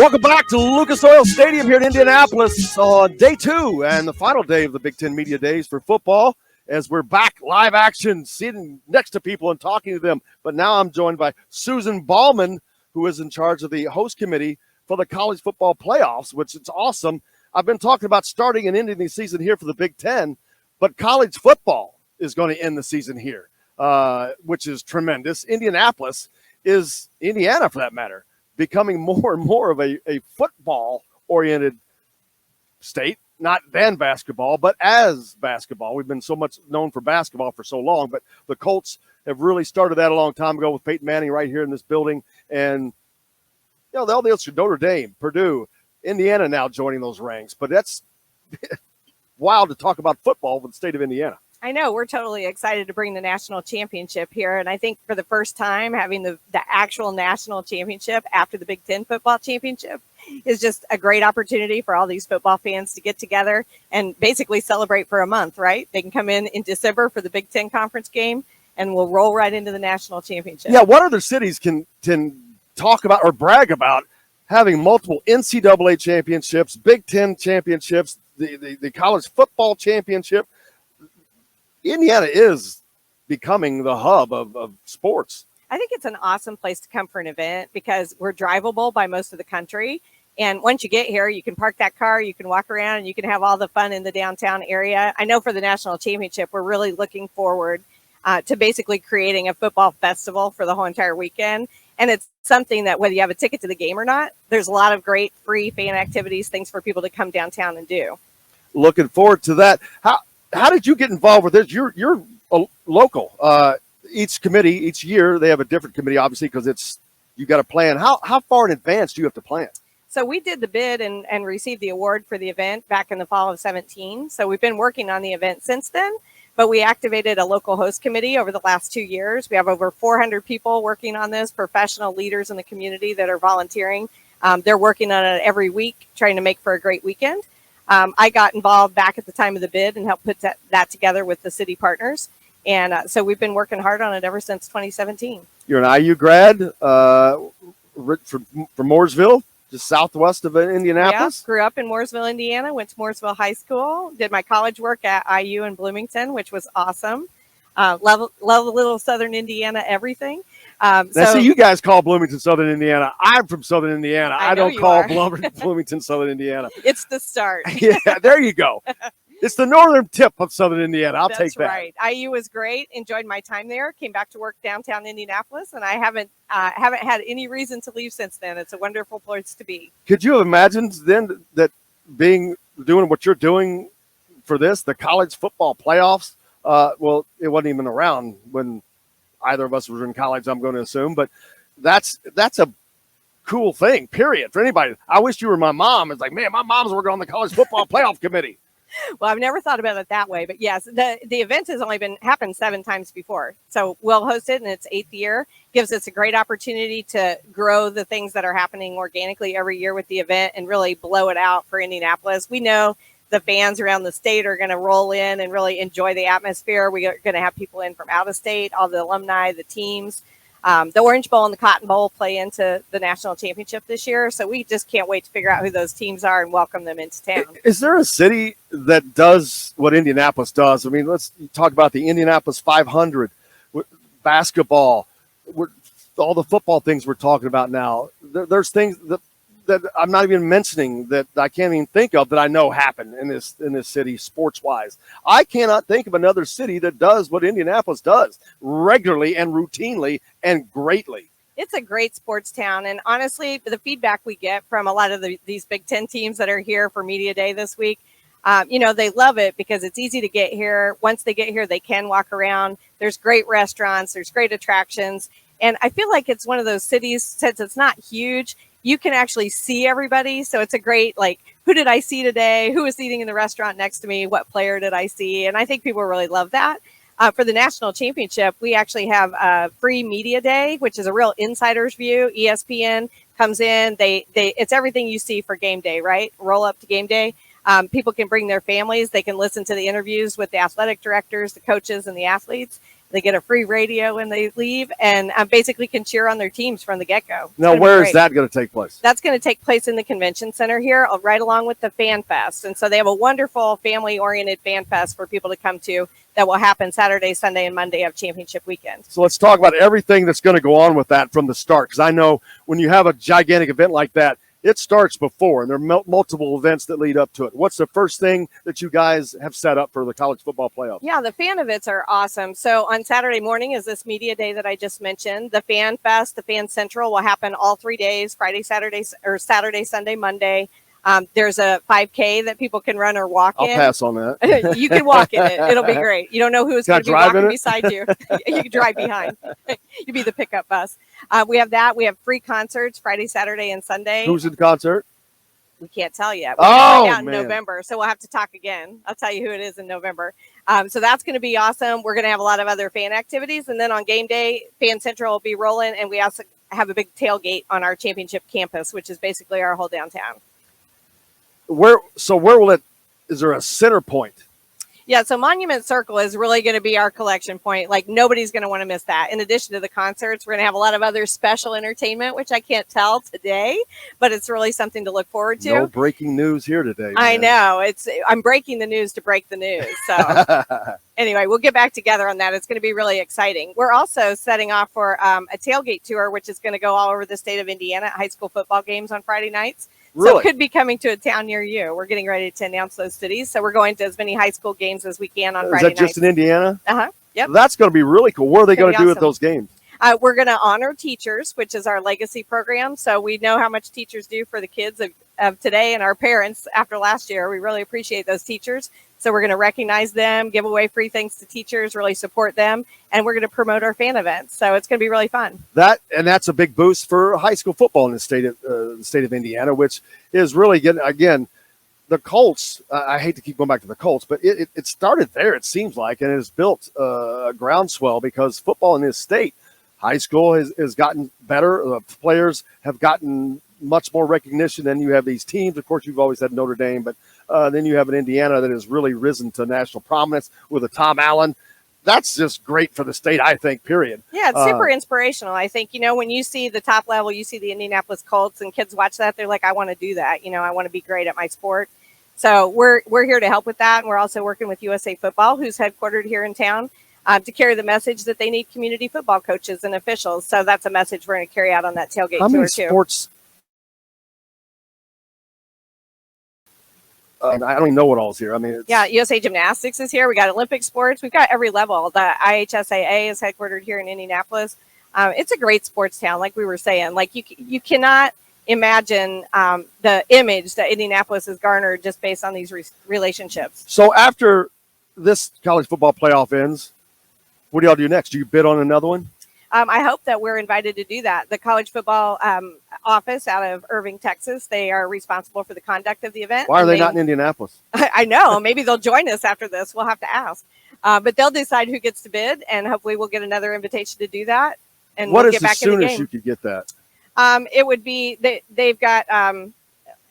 Welcome back to Lucas Oil Stadium here in Indianapolis on day 2 and the final day of the Big Ten Media Days for football as we're back live action, sitting next to people and talking to them. But now I'm joined by Susan Baughman, who is in charge of the host committee for the college football playoffs, which is awesome. I've been talking about starting and ending the season here for the Big Ten, but college football is going to end the season here, which is tremendous. Indianapolis is Indiana, for that matter, becoming more and more of a football-oriented state, not than basketball, but as basketball. We've been so much known for basketball for so long, but the Colts have really started that a long time ago with Peyton Manning right here in this building. And, you know, they'll Notre Dame, Purdue, Indiana now joining those ranks. But that's wild to talk about football with the state of Indiana. I know. We're totally excited to bring the national championship here. And I think for the first time, having the actual national championship after the Big Ten football championship is just a great opportunity for all these football fans to get together and basically celebrate for a month, right? They can come in December for the Big Ten conference game, and we'll roll right into the national championship. Yeah, what other cities can talk about or brag about having multiple NCAA championships, Big Ten championships, the college football championship? Indiana is becoming the hub of sports. I think it's an awesome place to come for an event because we're drivable by most of the country. And once you get here, you can park that car, you can walk around, and you can have all the fun in the downtown area. I know for the national championship, we're really looking forward to basically creating a football festival for the whole entire weekend. And it's something that whether you have a ticket to the game or not, there's a lot of great free fan activities, things for people to come downtown and do. Looking forward to that. How did you get involved with this? You're a local. Each committee, each year, they have a different committee, obviously, because you got to plan. How far in advance do you have to plan? So we did the bid and received the award for the event back in the fall of 2017. So we've been working on the event since then, but we activated a local host committee over the last 2 years. We have over 400 people working on this, professional leaders in the community that are volunteering. They're working on it every week, trying to make for a great weekend. I got involved back at the time of the bid and helped put that together with the city partners. And so we've been working hard on it ever since 2017. You're an IU grad from Mooresville, just southwest of Indianapolis? Yeah, grew up in Mooresville, Indiana, went to Mooresville High School, did my college work at IU in Bloomington, which was awesome. Love a little Southern Indiana everything. So you guys call Bloomington Southern Indiana. I'm from Southern Indiana. I don't call Bloomington Southern Indiana. It's the start. Yeah, there you go. It's the northern tip of Southern Indiana. I'll take that. That's right. IU was great. Enjoyed my time there. Came back to work downtown Indianapolis, and I haven't had any reason to leave since then. It's a wonderful place to be. Could you have imagined then that doing what you're doing for this, the college football playoffs? Well, it wasn't even around when either of us was in college, I'm going to assume, but that's a cool thing, period, for anybody. I wish you were my mom. It's like, man, my mom's working on the college football playoff committee. Well, I've never thought about it that way, but yes, the event has only happened 7 times before. So we'll host it in its 8th year. Gives us a great opportunity to grow the things that are happening organically every year with the event and really blow it out for Indianapolis. We know the fans around the state are going to roll in and really enjoy the atmosphere. We are going to have people in from out of state, all the alumni, the teams. The Orange Bowl and the Cotton Bowl play into the national championship this year. So we just can't wait to figure out who those teams are and welcome them into town. Is there a city that does what Indianapolis does? I mean, let's talk about the Indianapolis 500, basketball, all the football things we're talking about now. There's things that I'm not even mentioning that I can't even think of that I know happen in this city sports-wise. I cannot think of another city that does what Indianapolis does regularly and routinely and greatly. It's a great sports town. And honestly, the feedback we get from a lot of these Big Ten teams that are here for Media Day this week, they love it because it's easy to get here. Once they get here, they can walk around. There's great restaurants. There's great attractions. And I feel like it's one of those cities, since it's not huge, you can actually see everybody. So it's a great, who did I see today? Who was eating in the restaurant next to me? What player did I see? And I think people really love that. For the national championship, we actually have a free media day, which is a real insider's view. ESPN comes in. It's everything you see for game day, right? Roll up to game day. People can bring their families. They can listen to the interviews with the athletic directors, the coaches, and the athletes. They get a free radio when they leave, and basically can cheer on their teams from the get-go. Now, where is that going to take place? That's going to take place in the convention center here, right along with the Fan Fest. And so they have a wonderful family-oriented Fan Fest for people to come to that will happen Saturday, Sunday, and Monday of championship weekend. So let's talk about everything that's going to go on with that from the start, because I know when you have a gigantic event like that, it starts before, and there are multiple events that lead up to it. What's the first thing that you guys have set up for the college football playoff? Yeah, the fan events are awesome. So on Saturday morning is this media day that I just mentioned. The Fan Fest, the Fan Central will happen all 3 days, Friday, Saturday, or Saturday, Sunday, Monday. There's a 5K that people can run or walk in. I'll pass on that. You can walk in it. It'll be great. You don't know who's going to be walking beside you. You can drive behind. You'll be the pickup bus. We have that. We have free concerts Friday, Saturday, and Sunday. Who's in the concert? We can't tell yet. We'll find out in man. November, so we'll have to talk again. I'll tell you who it is in November. So that's going to be awesome. We're going to have a lot of other fan activities, and then on game day, Fan Central will be rolling, and we also have a big tailgate on our championship campus, which is basically our whole downtown. Where will it? Is there a center point? Yeah, so Monument Circle is really going to be our collection point. Like, nobody's going to want to miss that. In addition to the concerts, we're going to have a lot of other special entertainment, which I can't tell today, but it's really something to look forward to. No breaking news here today. Man. I know. I'm breaking the news to break the news. So anyway, we'll get back together on that. It's going to be really exciting. We're also setting off for a tailgate tour, which is going to go all over the state of Indiana at high school football games on Friday nights. Really? So it could be coming to a town near you. We're getting ready to announce those cities. So we're going to as many high school games as we can on Friday nights. Is that just in Indiana? Uh-huh. Yep. That's going to be really cool. What are they going to do at those games? We're going to honor teachers, which is our legacy program. So we know how much teachers do for the kids of today and our parents after last year. We really appreciate those teachers. So we're going to recognize them, give away free things to teachers, really support them, and we're going to promote our fan events. So it's going to be really fun. That's a big boost for high school football in the state of Indiana, which is really getting, again, the Colts. I hate to keep going back to the Colts, but it started there, it seems like, and it has built a groundswell because football in this state, high school has gotten better. The players have gotten much more recognition. Then you have these teams. Of course, you've always had Notre Dame, but then you have an Indiana that has really risen to national prominence with a Tom Allen. That's just great for the state, I think, period. Yeah, it's super inspirational. I think, when you see the top level, you see the Indianapolis Colts and kids watch that, they're like, I want to do that. I want to be great at my sport. So we're here to help with that. And we're also working with USA Football, who's headquartered here in town, to carry the message that they need community football coaches and officials. So that's a message we're going to carry out on that tailgate tour, too. How many sports? I don't even know what all's here. I mean, USA Gymnastics is here. We got Olympic sports. We've got every level. The IHSAA is headquartered here in Indianapolis. It's a great sports town, like we were saying. Like you cannot imagine the image that Indianapolis has garnered just based on these relationships. So after this college football playoff ends, what do y'all do next? Do you bid on another one? I hope that we're invited to do that. The college football office out of Irving, Texas, they are responsible for the conduct of the event. Why are they not in Indianapolis? I know. Maybe they'll join us after this. We'll have to ask. But they'll decide who gets to bid, and hopefully we'll get another invitation to do that. And what we'll is get back as soon in the as game. you could get that? It would be, they've got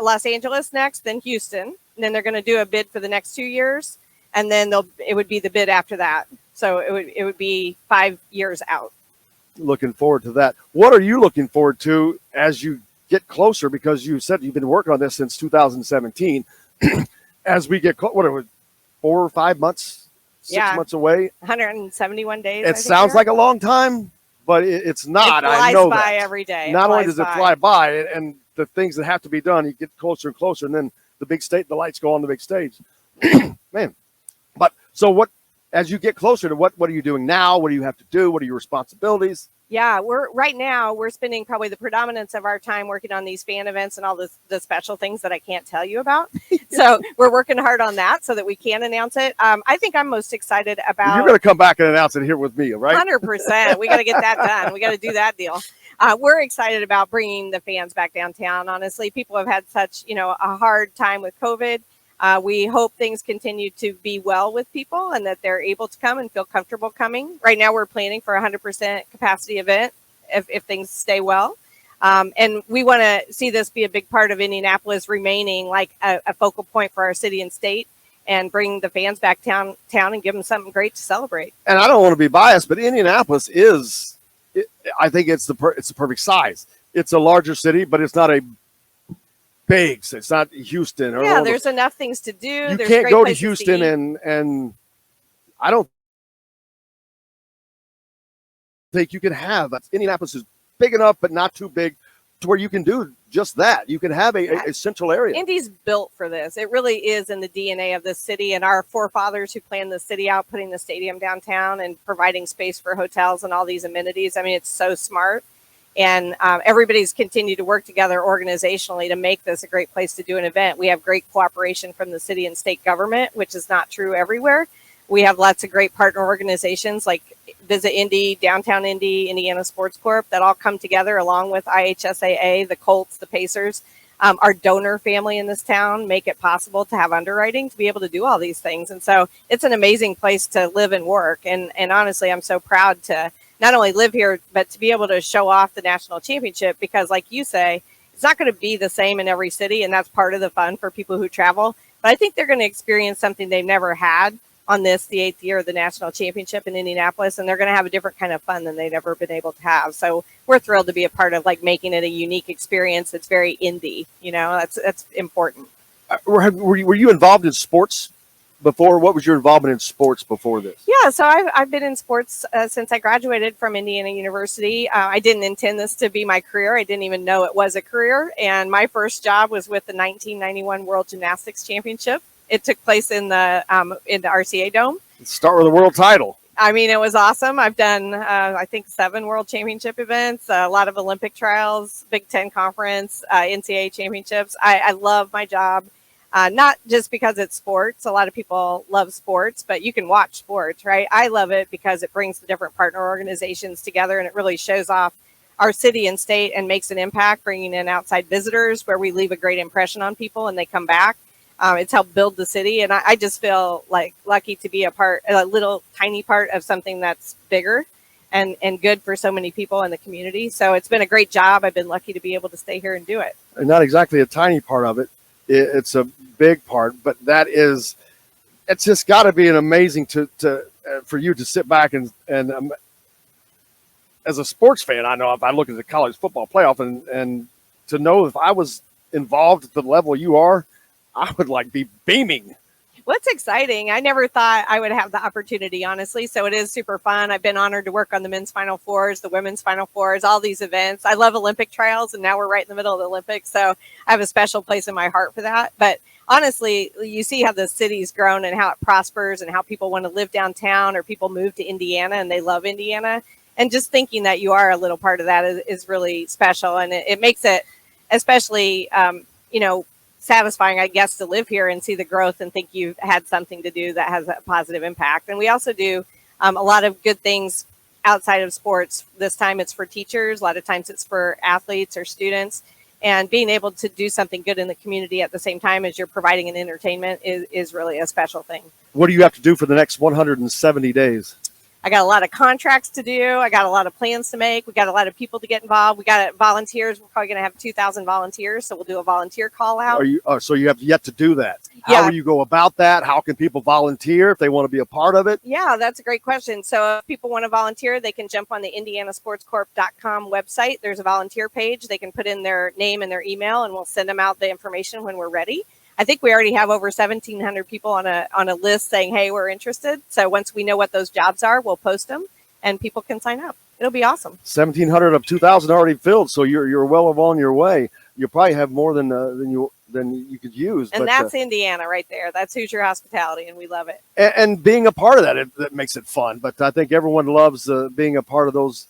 Los Angeles next, then Houston. And then they're going to do a bid for the next 2 years. And then it would be the bid after that. So it would be 5 years out. Looking forward to that. What are you looking forward to as you get closer? Because you said you've been working on this since 2017. As we get what are it, 4 or 5 months, 6 months away? 171 days. It sounds like a long time, but it's not. It flies I know by that. every day. Not only does it fly by, and the things that have to be done, you get closer and closer, and then the lights go on the big stage. Man, but so what? As you get closer to what are you doing now? What do you have to do? What are your responsibilities? Yeah, we're spending probably the predominance of our time working on these fan events and all the special things that I can't tell you about. So we're working hard on that so that we can announce it. I think I'm most excited about. You're going to come back and announce it here with me, right? 100%. We got to get that done. We got to do that deal. We're excited about bringing the fans back downtown. Honestly, people have had such a hard time with COVID. We hope things continue to be well with people and that they're able to come and feel comfortable coming. Right now, we're planning for a 100% capacity event if things stay well. And we want to see this be a big part of Indianapolis remaining like a focal point for our city and state and bring the fans back town and give them something great to celebrate. And I don't want to be biased, but Indianapolis is, I think it's the perfect size. It's a larger city, but it's not a big. It's not Houston. Yeah, there's enough things to do. You There's can't great go to places Houston eat. and I don't think you can have. Indianapolis is big enough, but not too big to where you can do just that. You can have a central area. Indy's built for this. It really is in the DNA of this city, and our forefathers who planned the city out, putting the stadium downtown and providing space for hotels and all these amenities. I mean, it's so smart. And everybody's continued to work together organizationally to make this a great place to do an event. We have great cooperation from the city and state government, which is not true everywhere. We have lots of great partner organizations like Visit Indy, Downtown Indy, Indiana Sports Corp that all come together along with IHSAA, the Colts, the Pacers. Our donor family in this town make it possible to have underwriting to be able to do all these things. And so it's an amazing place to live and work. And honestly, I'm so proud to not only live here, but to be able to show off the national championship because, like you say, it's not going to be the same in every city. And that's part of the fun for people who travel. But I think they're going to experience something they've never had on this, the 8th year of the national championship in Indianapolis, and they're going to have a different kind of fun than they've ever been able to have. So we're thrilled to be a part of like making it a unique experience. That's very Indy, you know, that's important. Were you involved in sports before? What was your involvement in sports before this? Yeah, so I've been in sports since I graduated from Indiana University. I didn't intend this to be my career. I didn't even know it was a career. And my first job was with the 1991 World Gymnastics Championship. It took place in the RCA Dome. Let's start with a world title. I mean, it was awesome. I've done, I think, 7 World Championship events, a lot of Olympic trials, Big Ten Conference, NCAA championships. I love my job, not just because it's sports. A lot of people love sports, but you can watch sports, right? I love it because it brings the different partner organizations together, and it really shows off our city and state and makes an impact, bringing in outside visitors where we leave a great impression on people and they come back. It's helped build the city, and I just feel like lucky to be a little tiny part of something that's bigger and good for so many people in the community. So it's been a great job. I've been lucky to be able to stay here and do it. And not exactly a tiny part of it. It's a big part, but it's just got to be an amazing for you to sit back and as a sports fan, I know if I look at the college football playoff and to know if I was involved at the level you are, I would be beaming. What's exciting? I never thought I would have the opportunity, honestly. So it is super fun. I've been honored to work on the men's Final Fours, the women's Final Fours, all these events. I love Olympic trials, and now we're right in the middle of the Olympics. So I have a special place in my heart for that. But honestly, you see how the city's grown and how it prospers and how people want to live downtown or people move to Indiana and they love Indiana. And just thinking that you are a little part of that is really special. And it makes it especially, satisfying, I guess, to live here and see the growth and think you've had something to do that has a positive impact. And we also do a lot of good things outside of sports. This time it's for teachers. A lot of times it's for athletes or students. And being able to do something good in the community at the same time as you're providing an entertainment is really a special thing. What do you have to do for the next 170 days? I got a lot of contracts to do. I got a lot of plans to make. We got a lot of people to get involved. We got volunteers. We're probably going to have 2,000 volunteers. So we'll do a volunteer call out. So you have yet to do that. Yeah. How do you go about that? How can people volunteer if they want to be a part of it? Yeah, that's a great question. So if people want to volunteer, they can jump on the indianasportscorp.com website. There's a volunteer page. They can put in their name and their email, and we'll send them out the information when we're ready. I think we already have over 1,700 people on a list saying, hey, we're interested. So once we know what those jobs are, we'll post them and people can sign up. It'll be awesome. 1,700 of 2,000 already filled. So you're well on your way. You probably have more than you could use. And that's Indiana right there. That's Hoosier Hospitality, and we love it. And being a part of that makes it fun. But I think everyone loves being a part of those,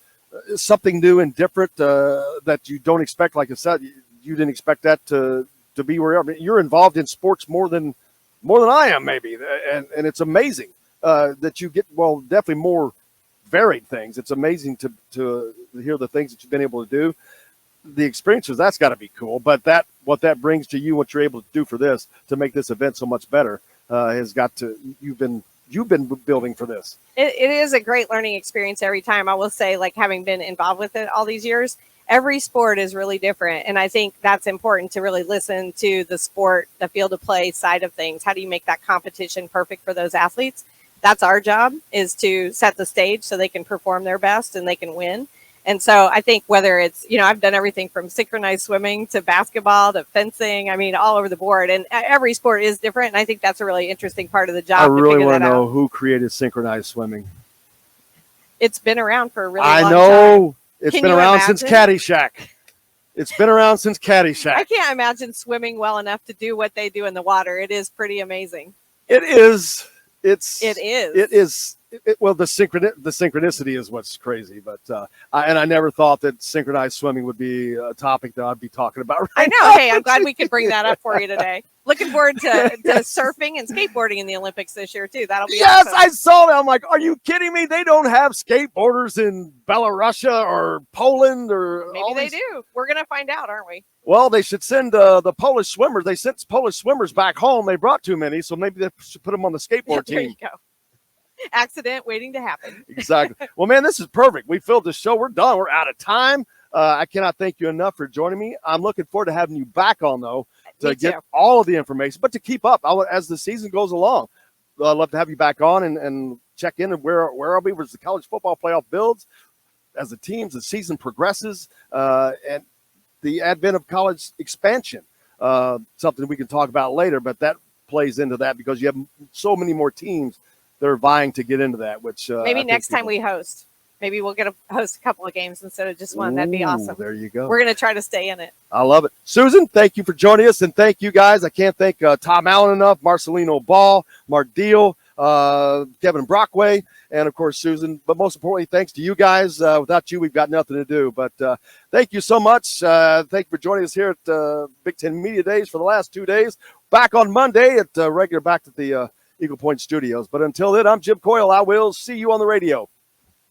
something new and different that you don't expect. Like I said, you didn't expect that to be where you're involved in sports more than I am, maybe. And it's amazing that you get, definitely more varied things. It's amazing to hear the things that you've been able to do. The experiences, that's got to be cool. But what that brings to you, what you're able to do for this, to make this event so much better, has got to, you've been building for this. It is a great learning experience every time. I will say, having been involved with it all these years, every sport is really different. And I think that's important to really listen to the sport, the field of play side of things. How do you make that competition perfect for those athletes? That's our job, is to set the stage so they can perform their best and they can win. And so I think whether it's, I've done everything from synchronized swimming to basketball to fencing, I mean, all over the board. And every sport is different. And I think that's a really interesting part of the job. I really want to know who created synchronized swimming. It's been around for a really long time. I know. It's been around since Caddyshack. It's been around since Caddyshack. I can't imagine swimming well enough to do what they do in the water. It is pretty amazing. It is. It is. Well, the synchronicity is what's crazy, but I never thought that synchronized swimming would be a topic that I'd be talking about right I know. now. Hey, I'm glad we could bring that up for you today. Looking forward to surfing and skateboarding in the Olympics this year, too. That'll be awesome. I saw that. I'm like, are you kidding me? They don't have skateboarders in Belarus or Poland or maybe they do. We're going to find out, aren't we? Well, they should send the Polish swimmers. They sent Polish swimmers back home. They brought too many, so maybe they should put them on the skateboard team. There you go. Accident waiting to happen. Exactly. Well, man, this is perfect. We filled the show. We're done. We're out of time. I cannot thank you enough for joining me. I'm looking forward to having you back on, though, to get all of the information, but to keep up as the season goes along. I'd love to have you back on and check in and where are we as the college football playoff builds, as the season progresses, and the advent of college expansion, something we can talk about later, but that plays into that because you have so many more teams that are vying to get into that, which maybe next time we host, maybe we'll get to host a couple of games instead of just one. That'd be awesome. There you go. We're going to try to stay in it. I love it. Susan, thank you for joining us, and thank you guys. I can't thank Tom Allen enough, Marcelino Ball, Mark Deal, Kevin Brockway, and, of course, Susan. But most importantly, thanks to you guys. Without you, we've got nothing to do. But thank you so much. Thank you for joining us here at Big Ten Media Days for the last 2 days. Back on Monday at back at the Eagle Point Studios. But until then, I'm Jim Coyle. I will see you on the radio.